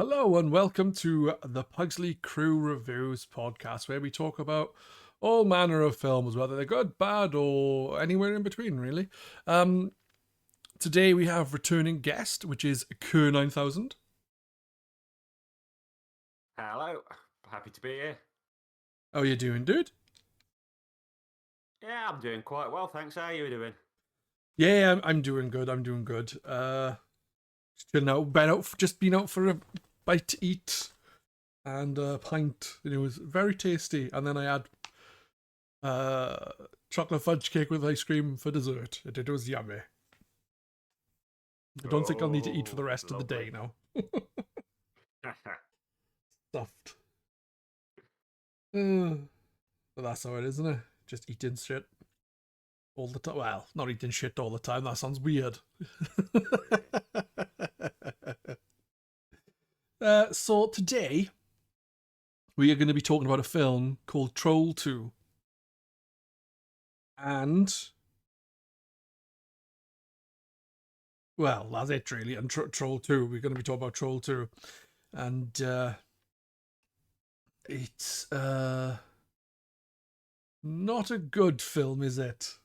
Hello and welcome to the Pugsley Crew Reviews Podcast, where we talk about all manner of films, whether they're good, bad, or anywhere in between, really. Today we have returning guest, which is Kerr9000. Hello, happy to be here. How are you doing, dude? Yeah, I'm doing quite well, thanks. How are you doing? Yeah, I'm doing good. I'm doing good. Just chilling out, been out for a bite to eat and a pint. And it was very tasty. And then I had chocolate fudge cake with ice cream for dessert. It was yummy. I don't think I'll need to eat for the rest of the day now. Stuffed. But that's how it is, isn't it? Just eating shit all the time. Well, not eating shit all the time. That sounds weird. So today we are going to be talking about a film called Troll 2. And well, that's it really. And Troll 2, we're going to be talking about Troll 2. And it's not a good film, is it?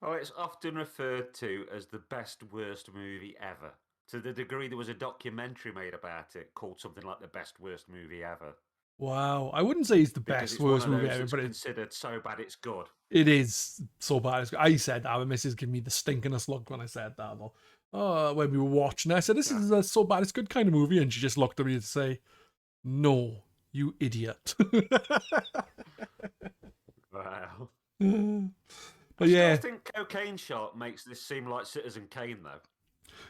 Oh, it's often referred to as the best worst movie ever. To the degree there was a documentary made about it called something like the best worst movie ever. Wow, I wouldn't say it's the Because best it's worst one of movie those ever, that's but considered so bad it's good. it is so bad. I said that, my missus gave me the stinkingest look when I said that. Though. Oh, when we were watching, I said, "This is a so bad it's good kind of movie," and she just looked at me and say, "No, you idiot." Wow. But yeah, I think Cocaine Shark makes this seem like Citizen Kane, though.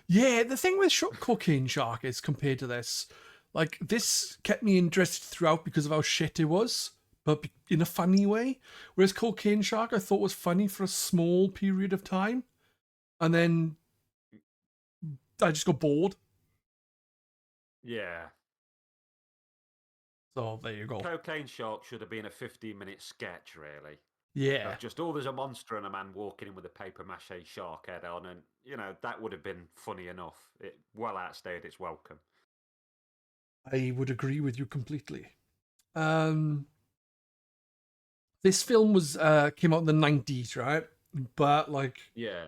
yeah. The thing with Cocaine Shark is compared to this, like this kept me interested throughout because of how shit it was, but in a funny way. Whereas Cocaine Shark, I thought was funny for a small period of time, and then I just got bored. Yeah. So there you go. Cocaine Shark should have been a 15-minute sketch, really. Yeah. Just, there's a monster and a man walking in with a paper mache shark head on, and, that would have been funny enough. It well outstayed its welcome. I would agree with you completely. This film was came out in the 90s, right? But like, yeah,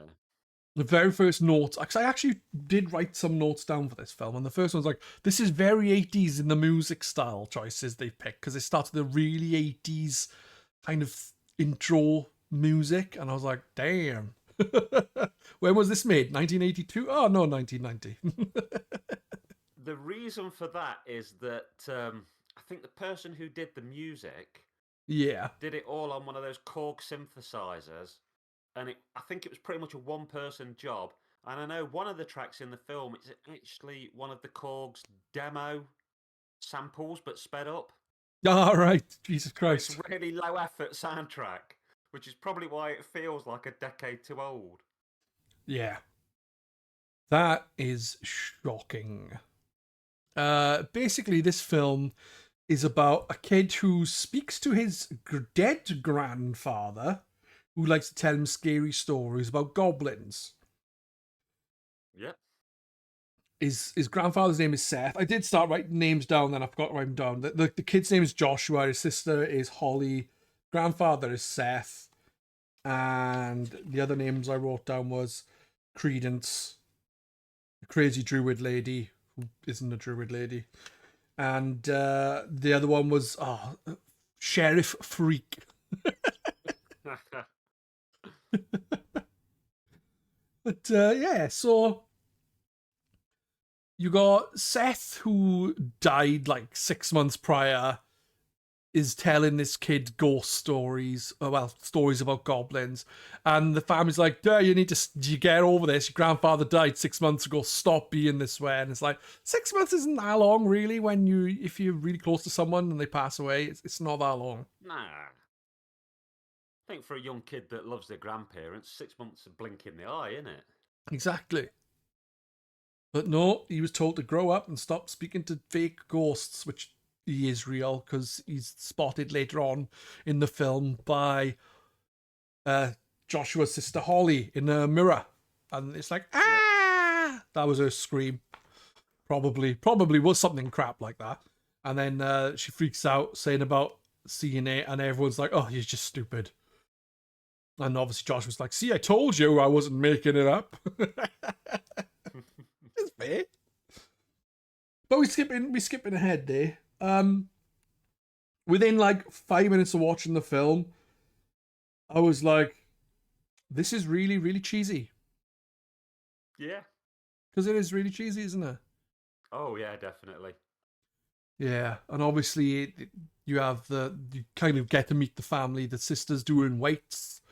the very first notes, because I actually did write some notes down for this film, and the first one's like, this is very 80s in the music style choices they picked, because it started the really 80s kind of intro music, and I was like, damn. When was this made? 1982? Oh no, 1990. the reason for that is that I think the person who did the music Yeah. did it all on one of those Korg synthesizers, and I think it was pretty much a one-person job. And I know one of the tracks in the film is actually one of the Korg's demo samples, but sped up. All right, Jesus Christ. It's really low effort soundtrack, which is probably why it feels like a decade too old. Yeah. That is shocking. Basically, this film is about a kid who speaks to his dead grandfather, who likes to tell him scary stories about goblins. Yep. His grandfather's name is Seth. I did start writing names down, then I forgot to write them down. The kid's name is Joshua. His sister is Holly. Grandfather is Seth. And the other names I wrote down was Credence, the crazy druid lady, who isn't a druid lady. And the other one was Sheriff Freak. But yeah, so you got Seth, who died like 6 months prior, is telling this kid ghost stories, stories about goblins. And the family's like, "Duh, you need to get over this. Your grandfather died 6 months ago. Stop being this way." And it's like, 6 months isn't that long, really, if you're really close to someone and they pass away. It's not that long. Nah. I think for a young kid that loves their grandparents, 6 months of blink in the eye, isn't it? Exactly. But no, he was told to grow up and stop speaking to fake ghosts, which he is real because he's spotted later on in the film by Joshua's sister Holly in a mirror. And it's like, ah! That was her scream. Probably was something crap like that. And then she freaks out saying about seeing it, and everyone's like, "Oh, you're just stupid." And obviously Josh was like, "See, I told you I wasn't making it up." It's fair. But we skipping ahead there. Within like 5 minutes of watching the film, I was like, "This is really, really cheesy." Yeah. Because it is really cheesy, isn't it? Oh yeah, definitely. Yeah, and obviously you kind of get to meet the family. The sister's doing weights.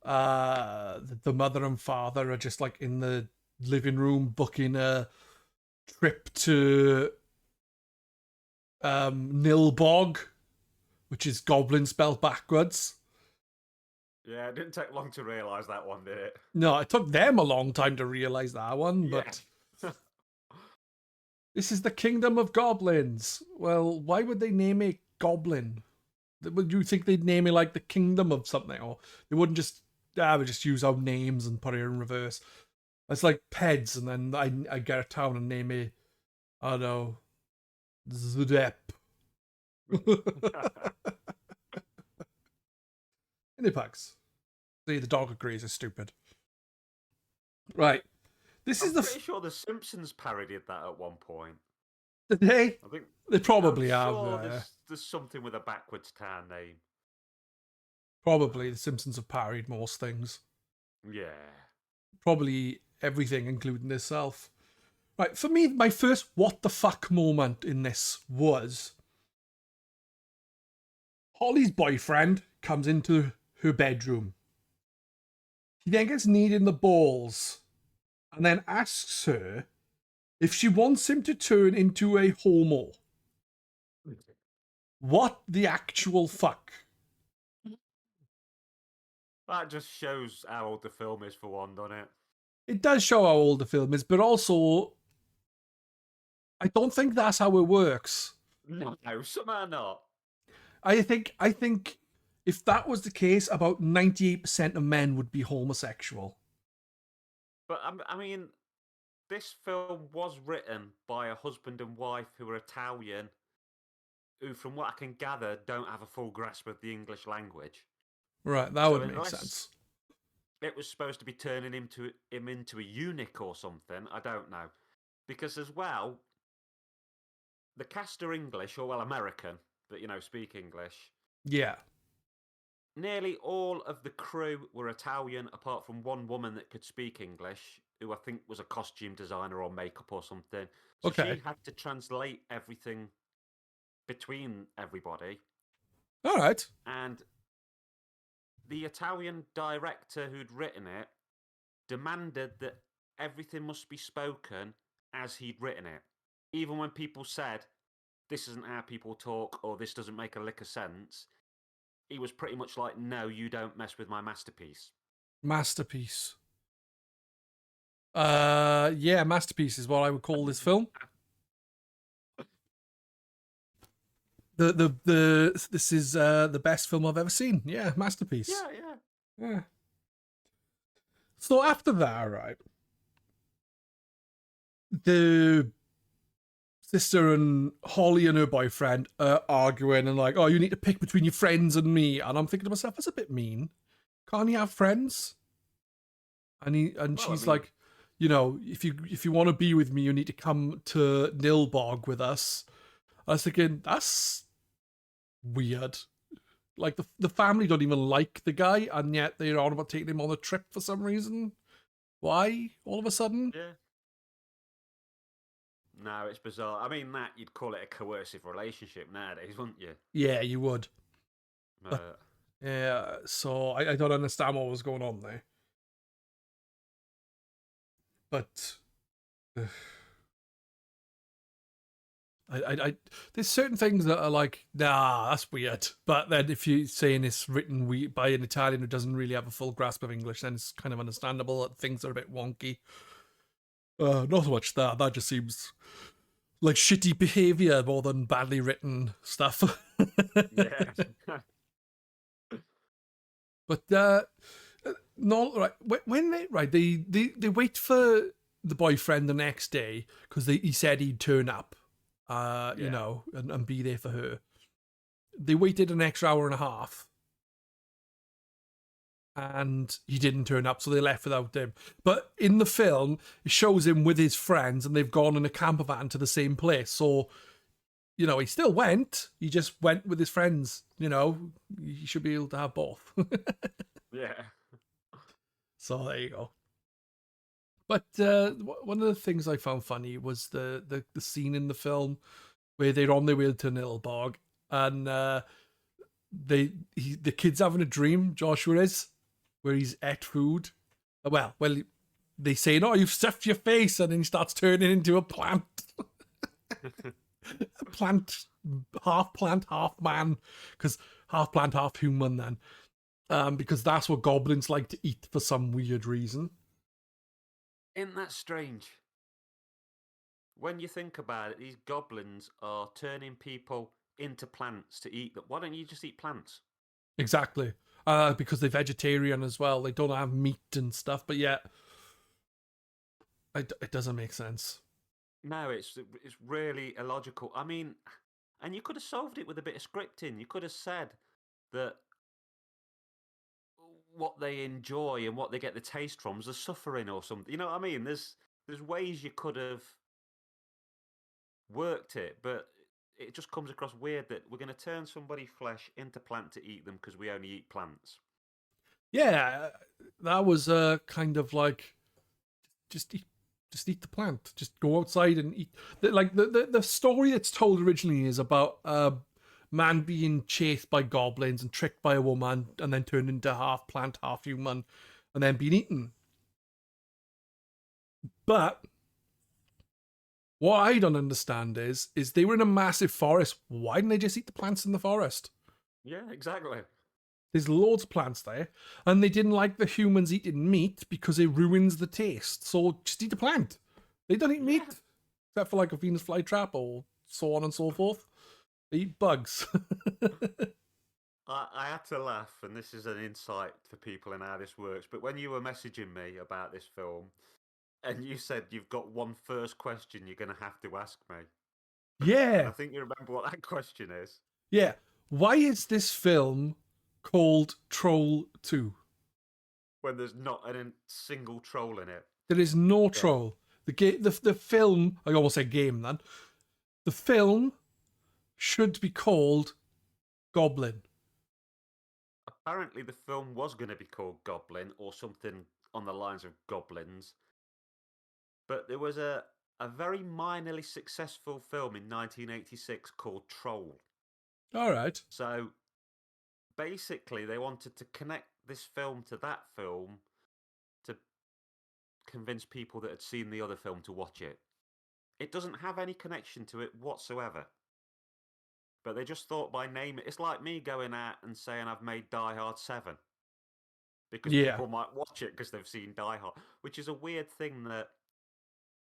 The mother and father are just like in the living room booking a trip to Nilbog, which is goblin spelled backwards. Yeah, it didn't take long to realise that one, did it? No, it took them a long time to realise that one, but Yeah. this is the kingdom of goblins. Well, why would they name it Goblin? Would you think they'd name it like the kingdom of something, or they wouldn't just would just use our names and put it in reverse? It's like Peds, and then I get a town and name it, I don't know, Zdep. Inipax. See, the dog agrees. It's stupid. Right. I'm pretty sure the Simpsons parodied that at one point. Did they? I think They probably I'm have. sure there's something with a backwards town name. Probably the Simpsons have parodied most things. Yeah. Probably everything, including itself. Right, for me, my first what the fuck moment in this was Holly's boyfriend comes into her bedroom. He then gets kneed in the balls and then asks her if she wants him to turn into a homo. What the actual fuck? That just shows how old the film is, for one, doesn't it? It does show how old the film is, but also I don't think that's how it works. No, somehow not. I think if that was the case, about 98% of men would be homosexual. But I mean, this film was written by a husband and wife who are Italian, who, from what I can gather, don't have a full grasp of the English language. Right, that would make sense. It was supposed to be turning him into a eunuch or something. I don't know, because as well, the cast are English, or well, American, but speak English. Yeah. Nearly all of the crew were Italian, apart from one woman that could speak English, who I think was a costume designer or makeup or something. So Okay. she had to translate everything between everybody. All right. And the Italian director who'd written it demanded that everything must be spoken as he'd written it. Even when people said, this isn't how people talk, or this doesn't make a lick of sense, he was pretty much like, no, you don't mess with my masterpiece. Masterpiece. Yeah, masterpiece is what I would call this film. This is the best film I've ever seen. Yeah, masterpiece. Yeah. So after that, right, the sister and Holly and her boyfriend are arguing and like, oh, you need to pick between your friends and me. And I'm thinking to myself, that's a bit mean. Can't he have friends? And she's like, if you want to be with me, you need to come to Nilbog with us. I was thinking, that's weird. Like the family don't even like the guy, and yet they're on about taking him on a trip for some reason. Why? All of a sudden? Yeah. No, it's bizarre. I mean, that you'd call it a coercive relationship nowadays, wouldn't you? Yeah, you would. But, yeah, so I don't understand what was going on there. But I there's certain things that are like, nah, that's weird. But then if you're saying it's written by an Italian who doesn't really have a full grasp of English, then it's kind of understandable that things are a bit wonky. Not so much that. That just seems like shitty behavior more than badly written stuff. Yeah. But no, right. When they wait for the boyfriend the next day because he said he'd turn up, Yeah. and be there for her. They waited an extra hour and a half, and he didn't turn up, so they left without him. But in the film, it shows him with his friends, and they've gone in a camper van to the same place. So, he still went. He just went with his friends. He should be able to have both. Yeah. So there you go. But one of the things I found funny was the scene in the film where they're on their way to Nilbog, and the kid's having a dream. Joshua is, where he's ate food. Well, they say, "No, you've stuffed your face," and then he starts turning into a plant. Plant, half man, because half plant, half human. Then, because that's what goblins like to eat for some weird reason. Isn't that strange? When you think about it, these goblins are turning people into plants to eat them. Why don't you just eat plants? Exactly. Because they're vegetarian as well. They don't have meat and stuff, but yet it doesn't make sense. No, it's really illogical. I mean, and you could have solved it with a bit of scripting. You could have said that what they enjoy and what they get the taste from is the suffering or something. You know what I mean? There's ways you could have worked it, but it just comes across weird that we're going to turn somebody's flesh into plant to eat them because we only eat plants. Yeah, that was kind of like just eat the plant. Just go outside and eat. The story that's told originally is about a man being chased by goblins and tricked by a woman and then turned into half plant, half human, and then being eaten. But what I don't understand is they were in a massive forest. Why didn't they just eat the plants in the forest? Yeah, exactly. There's loads of plants there, and they didn't like the humans eating meat because it ruins the taste. So just eat a plant. They don't eat meat, except for like a Venus flytrap or so on and so forth. They eat bugs. I had to laugh, and this is an insight for people and how this works. But when you were messaging me about this film, and you said you've got one first question you're going to have to ask me, and I Yeah. think you remember what that question is. Yeah. Why is this film called Troll 2? When there's not a single troll in it. There is no Yeah. troll. The film, I almost said game then. The film should be called Goblin. Apparently, the film was going to be called Goblin or something on the lines of Goblins, but there was a very minorly successful film in 1986 called Troll. All right. So basically, they wanted to connect this film to that film to convince people that had seen the other film to watch it. It doesn't have any connection to it whatsoever. But they just thought by name it's like me going out and saying I've made Die Hard 7 because Yeah. people might watch it because they've seen Die Hard, which is a weird thing that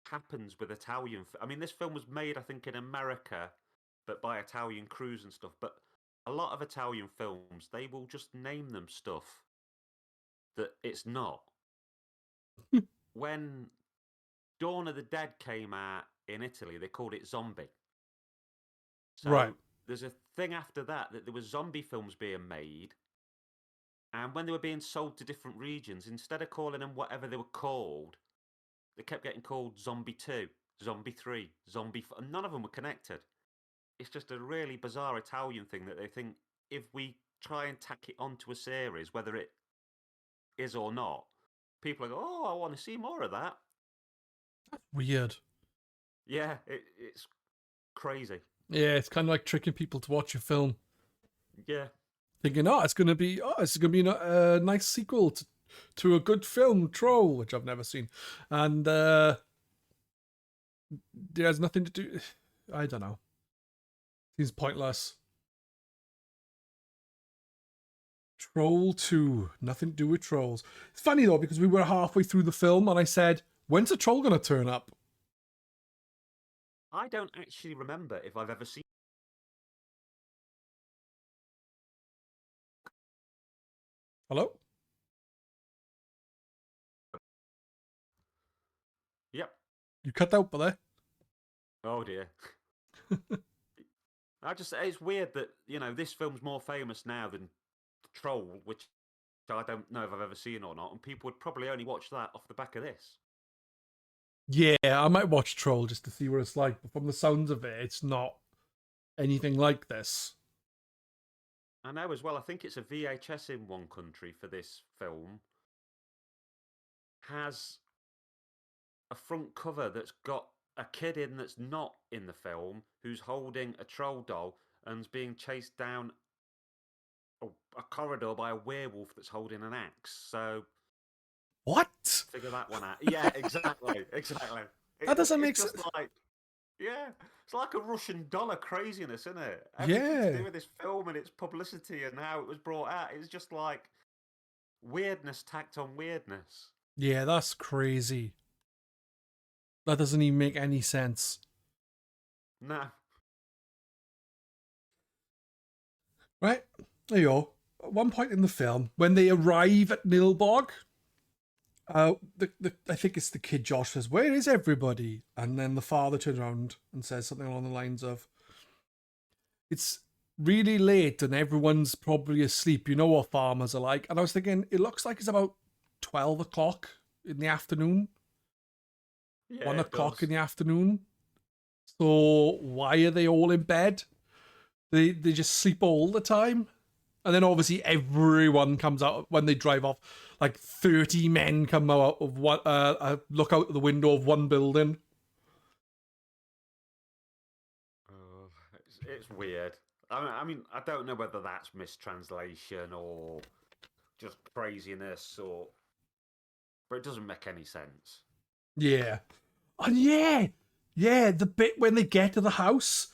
happens with Italian. I mean, this film was made, I think, in America, but by Italian crews and stuff. But a lot of Italian films, they will just name them stuff that it's not. When Dawn of the Dead came out in Italy, they called it Zombie. So Right. there's a thing after that there was zombie films being made, and when they were being sold to different regions, instead of calling them whatever they were called, they kept getting called Zombie 2, Zombie 3, Zombie 4, and none of them were connected. It's just a really bizarre Italian thing that they think if we try and tack it onto a series, whether it is or not, people are go, oh, I want to see more of that. Weird. Yeah, it's crazy. Yeah, it's kind of like tricking people to watch a film, Yeah. thinking, it's going to be a nice sequel to a good film, Troll, which I've never seen, and there's nothing to do. I don't know. Seems pointless. Troll 2, nothing to do with trolls. It's funny though because we were halfway through the film and I said, "When's a troll going to turn up?" I don't actually remember if I've ever seen. Hello? Yep. You cut out, there. Oh dear. It's weird that, this film's more famous now than Troll, which I don't know if I've ever seen or not, and people would probably only watch that off the back of this. Yeah, I might watch Troll just to see what it's like, but from the sounds of it, it's not anything like this. I know as well, I think it's a VHS in one country for this film. Has a front cover that's got a kid in that's not in the film who's holding a troll doll and's being chased down a corridor by a werewolf that's holding an axe. So what? Figure that one out. Yeah, exactly. That doesn't make sense. It's like a Russian dollar craziness, isn't it? Yeah. Everything to do with this film and its publicity and how it was brought out. It's just like weirdness tacked on weirdness. Yeah, that's crazy. That doesn't even make any sense. No. Right, there you go. At one point in the film, when they arrive at Nilbog, I think it's the kid Josh says, "Where is everybody?" And then the father turns around and says something along the lines of, "It's really late and everyone's probably asleep. You know what farmers are like." And I was thinking, it looks like it's about 12 o'clock in the afternoon. Yeah, 1 o'clock in the afternoon. So why are they all in bed? They just sleep all the time. And then obviously everyone comes out when they drive off. Like 30 men come out of one, look out the window of one building. It's weird. I mean, I don't know whether that's mistranslation or just craziness but it doesn't make any sense. Yeah. And yeah, the bit when they get to the house,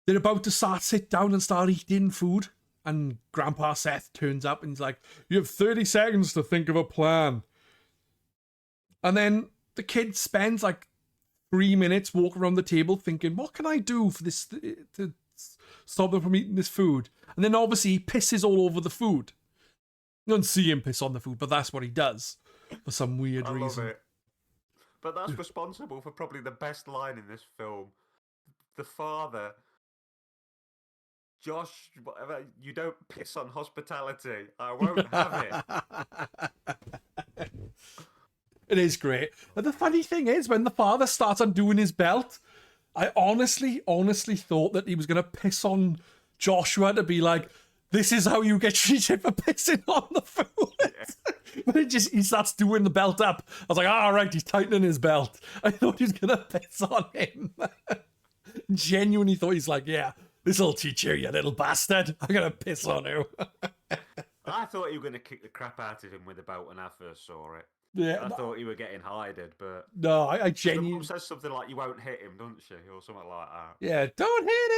they're about to sit down and start eating food. And Grandpa Seth turns up and he's like, "You have 30 seconds to think of a plan." And then the kid spends like 3 minutes walking around the table thinking, what can I do for this to stop them from eating this food? And then obviously he pisses all over the food. You don't see him piss on the food, but that's what he does for some weird reason. Love it. But that's responsible for probably the best line in this film. The father, "Josh, whatever, you don't piss on hospitality. I won't have it." It is great. But the funny thing is, when the father starts undoing his belt, I honestly thought that he was going to piss on Joshua to be like, "This is how you get treated for pissing on the food." Yeah. But he starts doing the belt up. I was like, all right, he's tightening his belt. I thought he was going to piss on him. Genuinely thought he's like, "Yeah, this'll teach you, you little bastard. I'm going to piss on you." I thought you were going to kick the crap out of him with the belt when I first saw it. Yeah, I thought you were getting hided, but no, I genuinely. The mum says something like, "You won't hit him," doesn't she, or something like that? Yeah, don't hit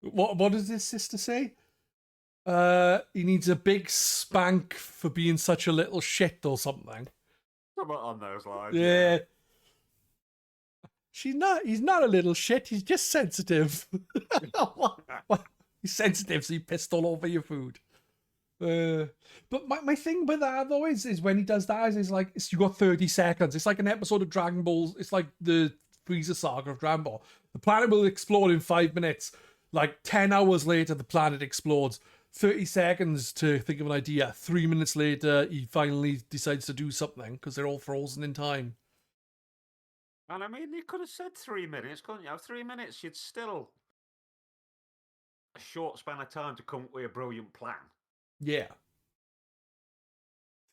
him. What does his sister say? He needs a big spank for being such a little shit or something. Something on those lines. Yeah. He's not a little shit. He's just sensitive. He's sensitive, so he pissed all over your food. But my thing with that though is when he does that is like, you got 30 seconds. It's like an episode of Dragon Ball. It's like the Frieza saga of Dragon Ball. The planet will explode in 5 minutes. Like 10 hours later, the planet explodes. 30 seconds to think of an idea. 3 minutes later, he finally decides to do something because they're all frozen in time. And I mean, you could have said 3 minutes, couldn't you? 3 minutes, you'd still a short span of time to come up with a brilliant plan. Yeah.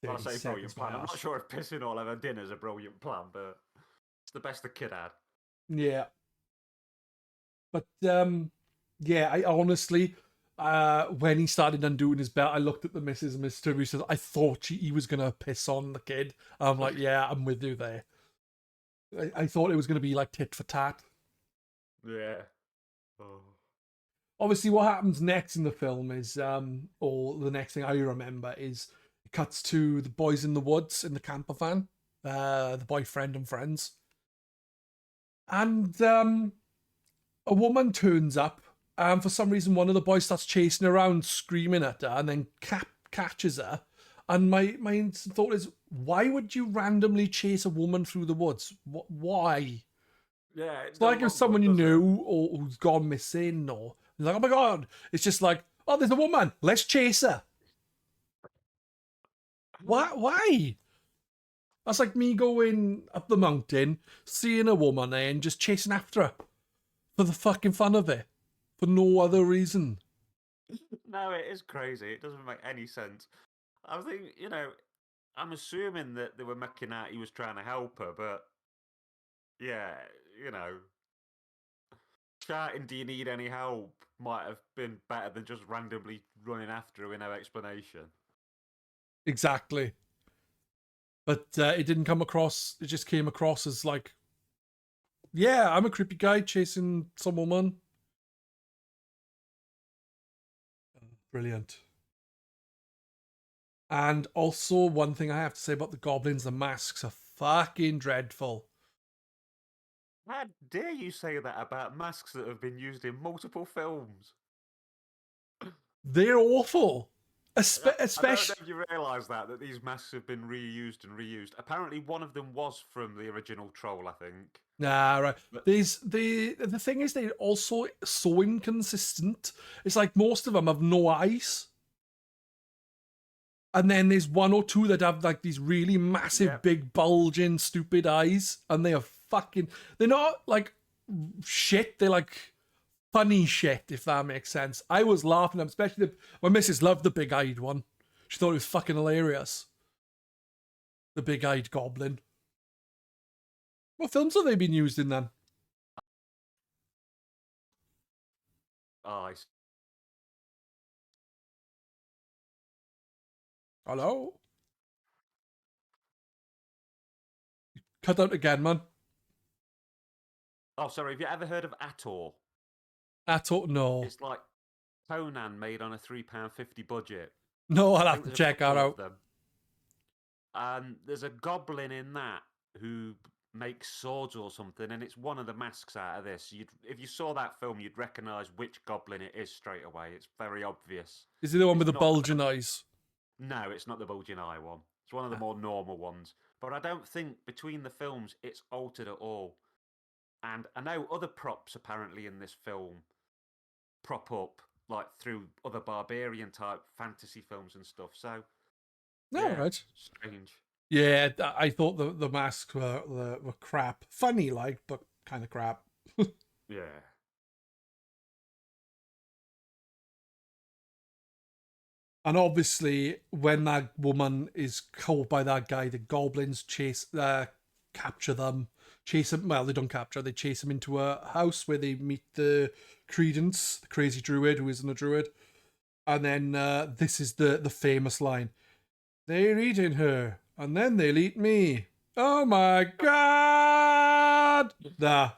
Well, I say brilliant plan. I'm not sure if pissing all over dinner is a brilliant plan, but it's the best the kid had. Yeah. But, yeah, I honestly, when he started undoing his belt, I looked at the missus and Mr. Who says, I thought he was going to piss on the kid. I'm like, yeah, I'm with you there. I thought it was going to be like tit for tat. Yeah. Oh. Obviously, what happens next in the film is, or the next thing I remember is, it cuts to the boys in the woods in the camper van, the boyfriend and friends. And a woman turns up, and for some reason, one of the boys starts chasing her around, screaming at her, and then catches her And my instant thought is, why would you randomly chase a woman through the woods? Why? Yeah, It's it like doesn't if look good, someone you does it? knew or who's gone missing, or like, oh my god, it's just like, oh, there's a woman, let's chase her. Why? Why? That's like me going up the mountain, seeing a woman there, and just chasing after her for the fucking fun of it, for no other reason. No, it is crazy. It doesn't make any sense. I think, I'm assuming that they were making out he was trying to help her, but yeah, you know, shouting, "Do you need any help?" might have been better than just randomly running after her with no explanation. Exactly. But it didn't come across. It just came across as like, yeah, I'm a creepy guy chasing some woman. Brilliant. And also, one thing I have to say about the goblins, the masks are fucking dreadful. How dare you say that about masks that have been used in multiple films? They're awful. I don't know Especially. if you realise that these masks have been reused and reused. Apparently, one of them was from the original Troll, I think. Nah, right. But The thing is, they're also so inconsistent. It's like most of them have no eyes. And then there's one or two that have like these really yeah, massive, big, bulging, stupid eyes, and they are fucking. They're not like shit. They're like funny shit, if that makes sense. I was laughing, especially my missus loved the big-eyed one. She thought it was fucking hilarious. The big-eyed goblin. What films have they been used in then? eyes. Hello? Cut out again, man. Oh, sorry. Have you ever heard of Ator? At all? No. It's like Conan made on a £3.50 budget. No, I'll I have think to there's a check that couple of out. them. And there's a goblin in that who makes swords or something, and it's one of the masks out of this. If you saw that film, you'd recognise which goblin it is straight away. It's very obvious. Is it the one with It's the not. bulging eyes? No, it's not the bulging eye one. It's one of the Ah. more normal ones. But I don't think between the films it's altered at all. And I know other props apparently in this film prop up like through other barbarian type fantasy films and stuff. So No, yeah, right. strange. Yeah, I thought the masks were crap. Funny, like, but kind of crap. Yeah. And obviously, when that woman is caught by that guy, the goblins capture them, chase them. Well, they don't capture; they chase them into a house where they meet the Credence, the crazy druid who isn't a druid. And then this is the famous line: "They're eating her, and then they'll eat me." Oh my god! Nah,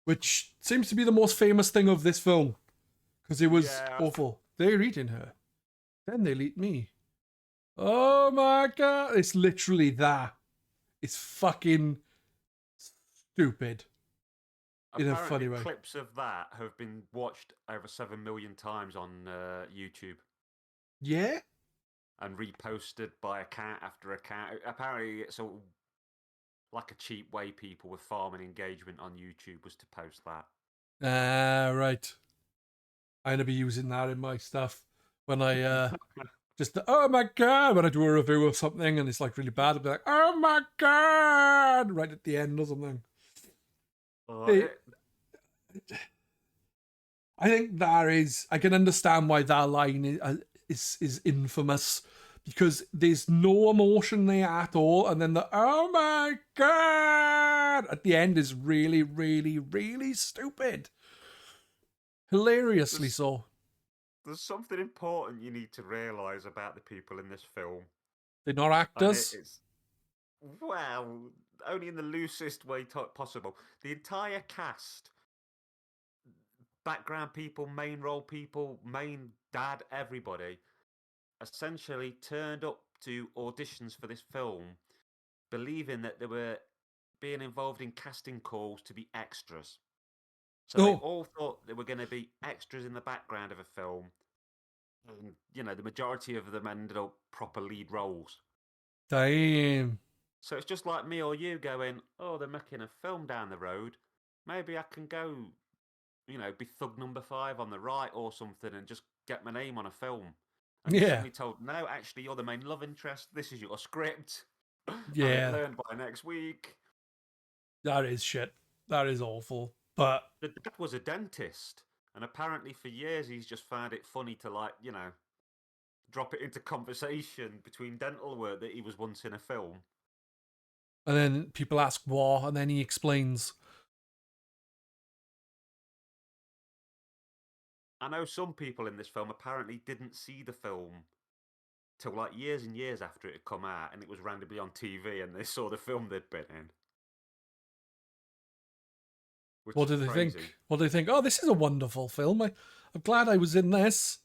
which seems to be the most famous thing of this film because it was Yeah. awful. They're eating her, then they'll eat me. Oh my god! It's literally that. It's fucking stupid in a funny Apparently, way. clips of that have been watched over 7 million times on YouTube Yeah? and reposted by account after account. Apparently, it's like a cheap way people with farming engagement on YouTube was to post that. Ah, right. I'm gonna be using that in my stuff when I just oh my god when I do a review of something and it's like really bad. I'll be like, oh my god, right at the end or something. Uh, Hey, it, I think that is. I can understand why that line is infamous because there's no emotion there at all, and then the oh my god at the end is really, really, really stupid, hilariously there's, so. there's something important you need to realise about the people in this film, They're not and actors. it's well, only in the loosest way possible. The entire cast, background people, main role people, main dad, everybody, essentially turned up to auditions for this film believing that they were being involved in casting calls to be extras. So they Oh, all thought they were going to be extras in the background of a film. And, you know, the majority of them ended up proper lead roles. Damn. So it's just like me or you going, oh, they're making a film down the road. Maybe I can go, you know, be thug number 5 on the right or something and just get my name on a film. And you're Yeah. suddenly told, no, actually, you're the main love interest. This is your script. Have it Yeah. learned by next week. That is shit. That is awful. But The dad was a dentist. And apparently for years he's just found it funny to, like, you know, drop it into conversation between dental work that he was once in a film. and then people ask what, and then he explains. I know some people in this film apparently didn't see the film till like years and years after it had come out and it was randomly on TV and they saw the film they'd been in. Which What is do they crazy. think? What do they think? Oh, this is a wonderful film. I'm glad I was in this.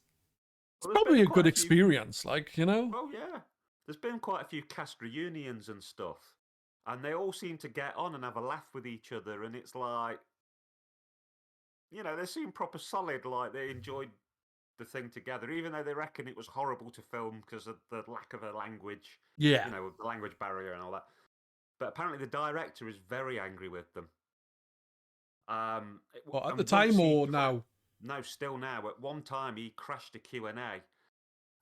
It's Well, there's probably been a quite good a few- experience, like, you know? Oh yeah. There's been quite a few cast reunions and stuff. And they all seem to get on and have a laugh with each other and it's like, you know, they seem proper solid, like they enjoyed the thing together, even though they reckon it was horrible to film because of the lack of a language, Yeah. you know, the language barrier and all that. But apparently the director is very angry with them. Well, at and the once time he or now? No, still now. At one time, he crashed a Q&A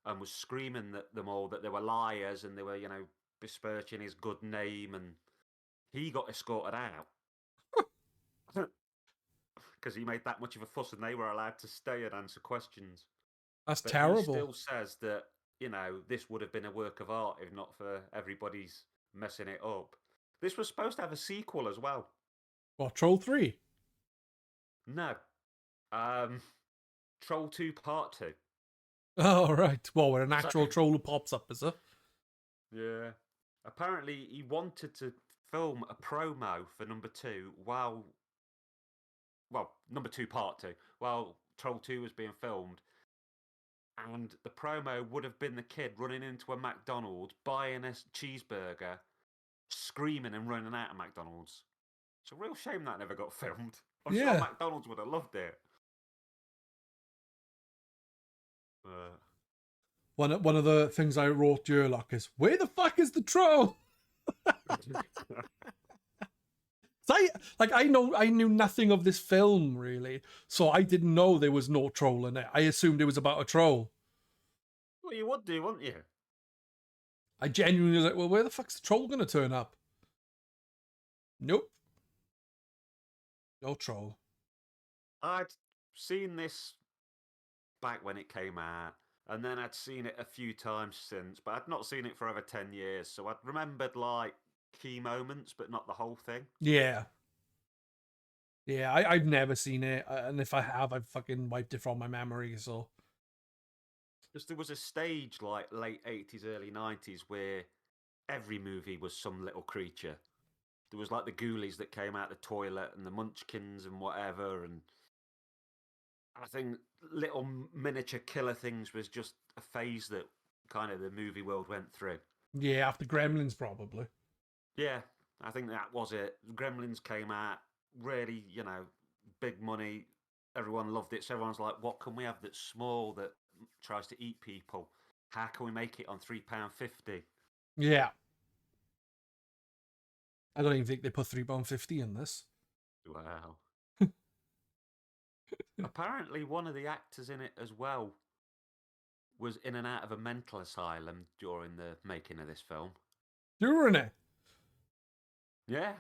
and was screaming at them all that they were liars and they were, you know, besmirching his good name, and he got escorted out because he made that much of a fuss, and they were allowed to stay and answer questions. That's But terrible. he still says that, you know, this would have been a work of art if not for everybody's messing it up. This was supposed to have a sequel as well. What, Troll 3? No. Troll 2 Part 2. Oh, right. Well, where an actual troll who pops up, is it? Yeah. Apparently, he wanted to film a promo for number 2 while... Well, number 2 Part 2, while Troll 2 was being filmed. And the promo would have been the kid running into a McDonald's, buying a cheeseburger, screaming and running out of McDonald's. It's a real shame that never got filmed. I'm sure McDonald's would have loved it. One of the things I wrote Durlock is, where the fuck is the troll? I knew nothing of this film really, so I didn't know there was no troll in it. I assumed it was about a troll. Well, you would do, wouldn't you? I genuinely was like, well, where the fuck's the troll gonna turn up? Nope. No troll. I'd seen this back when it came out, and then I'd seen it a few times since, but I'd not seen it for over 10 years, so I'd remembered, like, key moments, but not the whole thing. Yeah. Yeah, I've never seen it, and if I have, I've fucking wiped it from my memory, so... Because there was a stage, like, late 80s, early 90s, where every movie was some little creature. There was, like, the ghoulies that came out the toilet, and the munchkins and whatever, and... I think little miniature killer things was just a phase that kind of the movie world went through. Yeah, after Gremlins, probably. Yeah, I think that was it. Gremlins came out, really, you know, big money. Everyone loved it. So everyone's like, what can we have that's small, that tries to eat people? How can we make it on £3.50? Yeah. I don't even think they put £3.50 in this. Wow. Apparently, one of the actors in it as well was in and out of a mental asylum during the making of this film. During it? Yeah.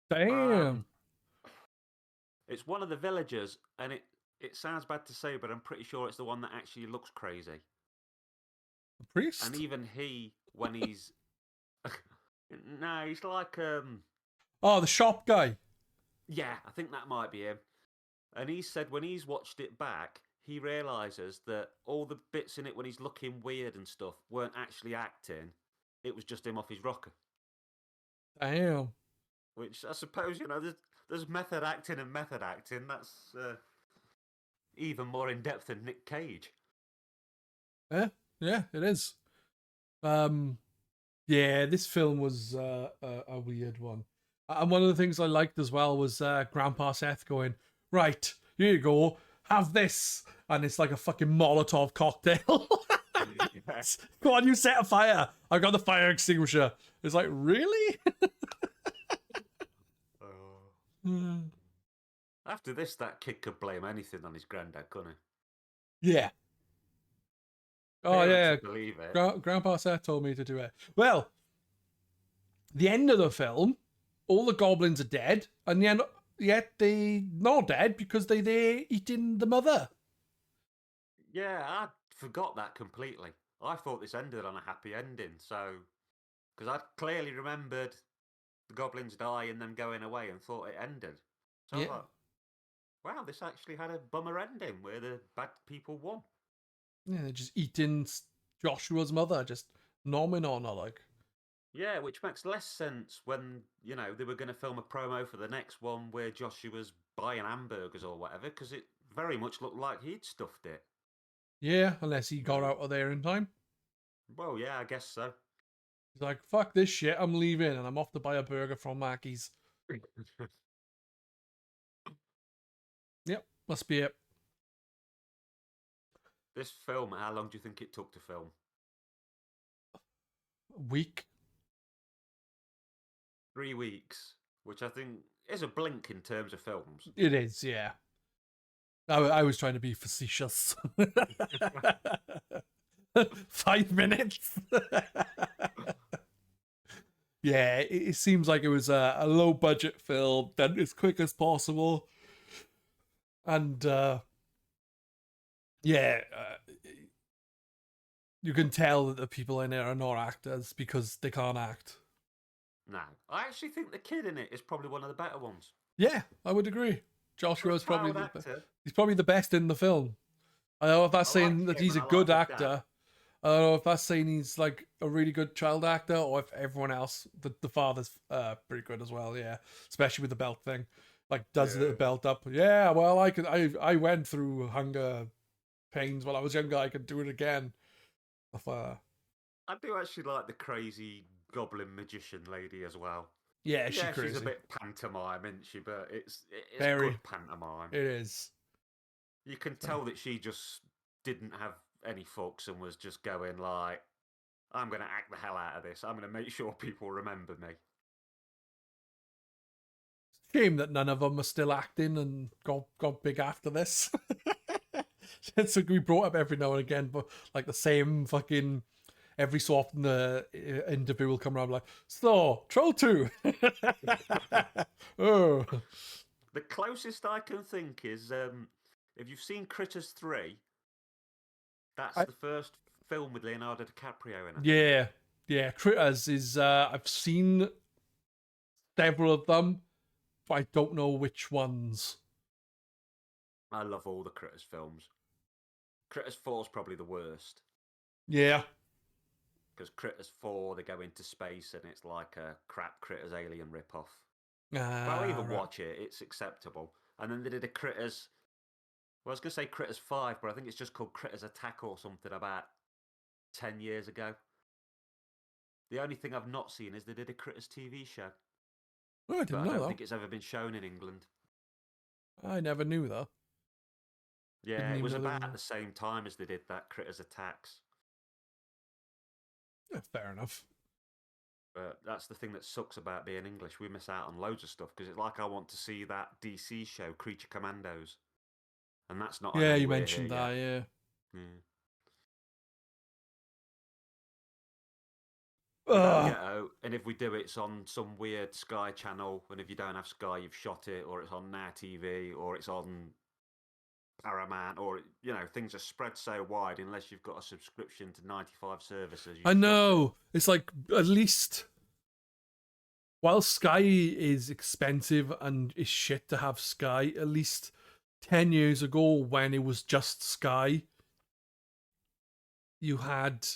Damn. It's one of the villagers, and it sounds bad to say, but I'm pretty sure it's the one that actually looks crazy. The priest? And even he, when he's... No, he's like... Oh, the shop guy. Yeah, I think that might be him. And he said when he's watched it back, he realises that all the bits in it when he's looking weird and stuff weren't actually acting. It was just him off his rocker. Damn. Which I suppose, you know, there's method acting and method acting. That's even more in depth than Nick Cage. Yeah, it is. Yeah, this film was a weird one. And one of the things I liked as well was Grandpa Seth going, right, here you go. have this, and it's like a fucking Molotov cocktail. Yes. Go on, you set a fire. I got the fire extinguisher. It's like, really? Oh. After this, that kid could blame anything on his granddad, couldn't Yeah. he? Oh, Parents yeah. would believe it. Grandpa Seth told me to do it. Well, the end of the film, all the goblins are dead, and yet they not dead because they're eating the mother. Yeah, I forgot that completely. I thought this ended on a happy ending, so because I clearly remembered the goblins die and them going away and thought it ended. So I was Yeah. like, wow, this actually had a bummer ending where the bad people won. Yeah, they're just eating Joshua's mother, just nomming on her, like. Yeah, which makes less sense when, they were going to film a promo for the next one where Joshua's buying hamburgers or whatever, because it very much looked like he'd stuffed it. Yeah, unless he got out of there in time. Well, yeah, I guess so. He's like, fuck this shit, I'm leaving, and I'm off to buy a burger from Mackey's. Yep, must be it. This film, how long do you think it took to film? A week. 3 weeks, which I think is a blink in terms of films. It is, yeah. I was trying to be facetious. 5 minutes. Yeah, it seems like it was a low budget film, done as quick as possible. And you can tell that the people in it are not actors because they can't act. No, I actually think the kid in it is probably one of the better ones. Yeah, I would agree. Joshua's probably actor. he's probably the best in the film. I don't know if that's saying that he's a good actor. I don't know if that's saying he's like a really good child actor, or if everyone else, the father's pretty good as well. Yeah, especially with the belt thing, like does the belt up. Yeah, well, I went through hunger pains when I was younger. I could do it again. I do actually like the crazy goblin magician lady as well. Yeah, she's crazy. She's a bit pantomime, isn't she? But it's Very good pantomime. It is. You can tell that she just didn't have any fucks and was just going like, I'm going to act the hell out of this. I'm going to make sure people remember me. Shame that none of them are still acting and got big after this. It's like we brought up every now and again, but like the same fucking every so often the interview will come around like, so Troll 2. Oh. The closest I can think is if you've seen Critters 3, that's the first film with Leonardo DiCaprio in it. Yeah. Critters is I've seen several of them, but I don't know which ones. I love all the Critters films. Critters 4 is probably the worst. Yeah. Because Critters 4, they go into space and it's like a crap Critters Alien ripoff. I'll even watch it, it's acceptable. And then they did a Critters... Well, I was going to say Critters 5, but I think it's just called Critters Attack or something about 10 years ago. The only thing I've not seen is they did a Critters TV show. Oh, I didn't know I don't that. think it's ever been shown in England. I never knew that. Yeah, it was about the same time as they did that Critters Attacks. Yeah, fair enough. But that's the thing that sucks about being English. We miss out on loads of stuff because it's like I want to see that DC show, Creature Commandos. And that's not... Yeah, you mentioned that, yeah. And if we do it, it's on some weird Sky channel, and if you don't have Sky, you've shot it, or it's on Now TV, or it's on Paramount, or things are spread so wide unless you've got a subscription to 95 services. I know. It's like, at least while Sky is expensive and is shit to have Sky, at least 10 years ago when it was just Sky, you had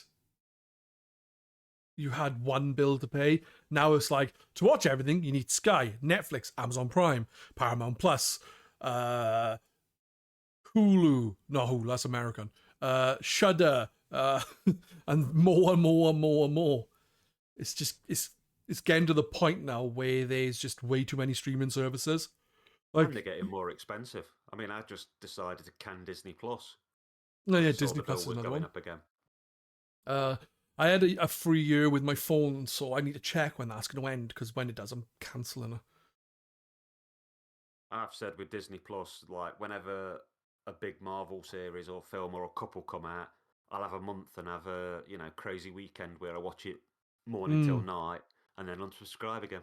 one bill to pay. Now it's like, to watch everything, you need Sky, Netflix, Amazon Prime, Paramount Plus, Hulu, not Hulu, that's American, Shudder, and more and more and more and more. It's just, it's getting to the point now where there's just way too many streaming services. And they're getting more expensive. I mean, I just decided to can Disney Plus. No, yeah, I saw Disney the bill Plus is was another going one. up again. I had a free year with my phone, so I need to check when that's going to end, because when it does, I'm cancelling it. I've said with Disney Plus, like whenever a big Marvel series or film or a couple come out, I'll have a month and have a crazy weekend where I watch it morning till Mm, night and then unsubscribe again.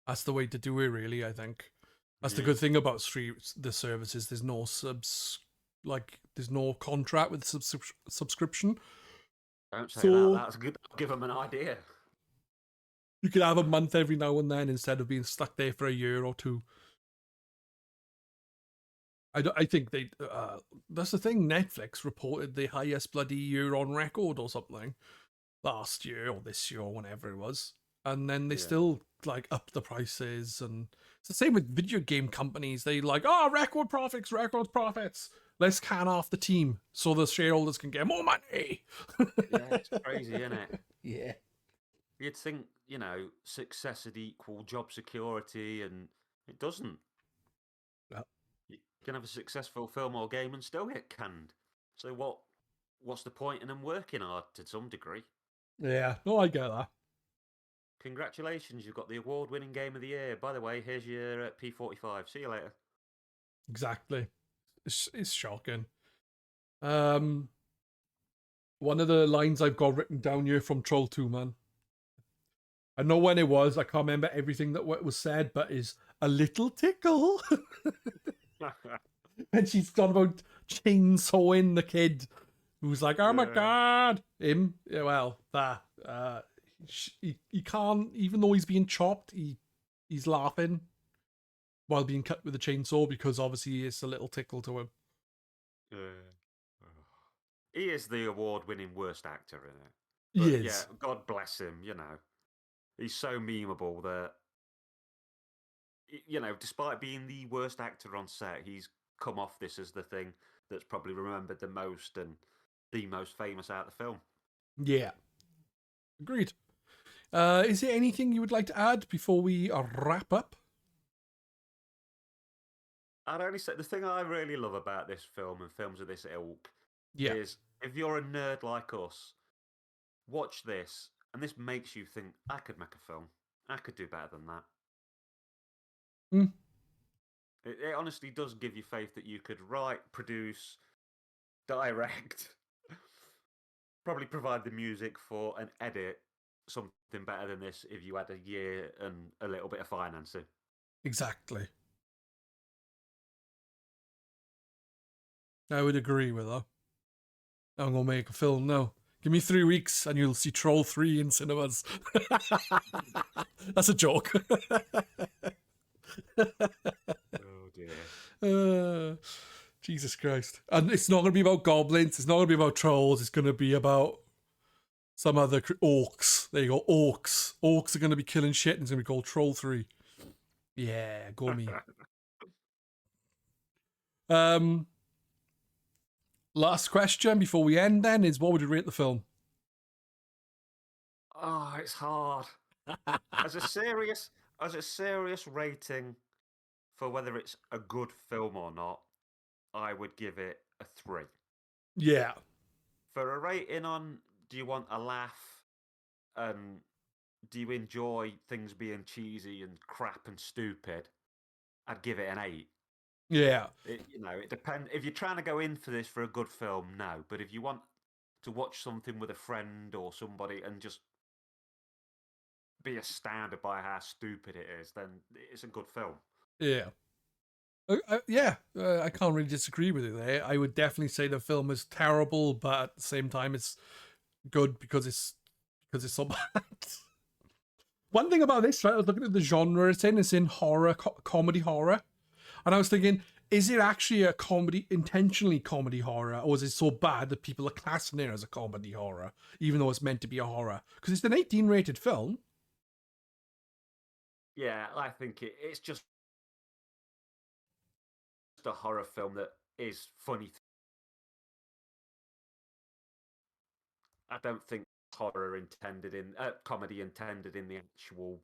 that's the way to do it, really, I think. That's the Yeah. good thing about the services. There's no there's no contract with subscription. Don't say that. So That's good. Give them an idea. you could have a month every now and then instead of being stuck there for a year or two. I think that's the thing. Netflix reported the highest bloody year on record or something last year or this year or whenever it was. And then they Yeah. still like up the prices. And it's the same with video game companies. They like, oh, record profits. Let's can off the team so the shareholders can get more money. Yeah, it's crazy, isn't it? Yeah. You'd think, success would equal job security, and it doesn't. Yeah. You can have a successful film or game and still get canned. So what's the point in them working hard to some degree? Yeah. No, I get that. Congratulations, you've got the award-winning game of the year. By the way, here's your P45. See you later. Exactly. It's shocking. Um, One of the lines I've got written down here from Troll 2, man. I know when it was. I can't remember everything that was said, but is a little tickle. And she's gone about chainsawing the kid who's like, oh my Yeah. God. Him. Yeah, well, that. He can't, even though he's being chopped, he's laughing while being cut with a chainsaw because obviously it's a little tickle to him. He is the award-winning worst actor in it. He But yeah, is. God bless him, He's so memeable that, despite being the worst actor on set, he's come off this as the thing that's probably remembered the most and the most famous out of the film. Yeah. Agreed. Is there anything you would like to add before we wrap up? I'd only say the thing I really love about this film and films of this ilk Yeah. is if you're a nerd like us, watch this and this makes you think, I could make a film. I could do better than that. Mm. It honestly does give you faith that you could write, produce, direct, probably provide the music for and edit something better than this if you had a year and a little bit of financing. Exactly. I would agree with her. I'm going to make a film now. Give me 3 weeks and you'll see Troll 3 in cinemas. That's a joke. Oh dear. Jesus Christ. And it's not going to be about goblins. It's not going to be about trolls. It's going to be about some other orcs. There you go, orcs. Orcs are going to be killing shit and it's going to be called Troll 3. Yeah, go me. Last question before we end then is what would you rate the film? Oh, it's hard. As a serious rating for whether it's a good film or not, I would give it a 3. Yeah. For a rating on, do you want a laugh and do you enjoy things being cheesy and crap and stupid? I'd give it an 8. Yeah. It depends. If you're trying to go in for this for a good film, no. But if you want to watch something with a friend or somebody and just be astounded by how stupid it is, then it's a good film. Yeah. I can't really disagree with you there. I would definitely say the film is terrible, but at the same time, it's good because it's so bad. One thing about this, right? I was looking at the genre it's in horror, comedy horror, and I was thinking, is it actually a comedy, intentionally comedy horror, or is it so bad that people are classing it as a comedy horror, even though it's meant to be a horror? Because it's an 18 rated film. Yeah, I think it's just a horror film that is funny. I don't think horror intended in comedy intended in the actual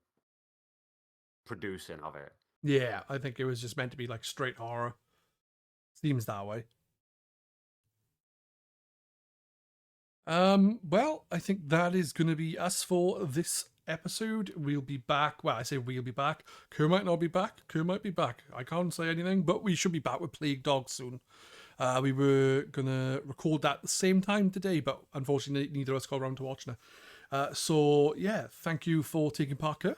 producing of it. Yeah, I think it was just meant to be like straight horror. Seems that way. Well, I think that is going to be us for this episode. We'll be back. Well, I say we'll be back. Kerr might not be back. Kerr might be back. I can't say anything, but we should be back with Plague Dogs soon. We were going to record that at the same time today, but unfortunately, neither of us got around to watching it. So, yeah, thank you for taking part, Kerr.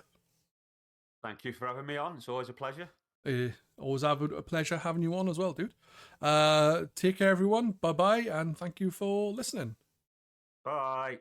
Thank you for having me on. It's always a pleasure. Always have a pleasure having you on as well, dude. Take care, everyone. Bye-bye, and thank you for listening. Bye.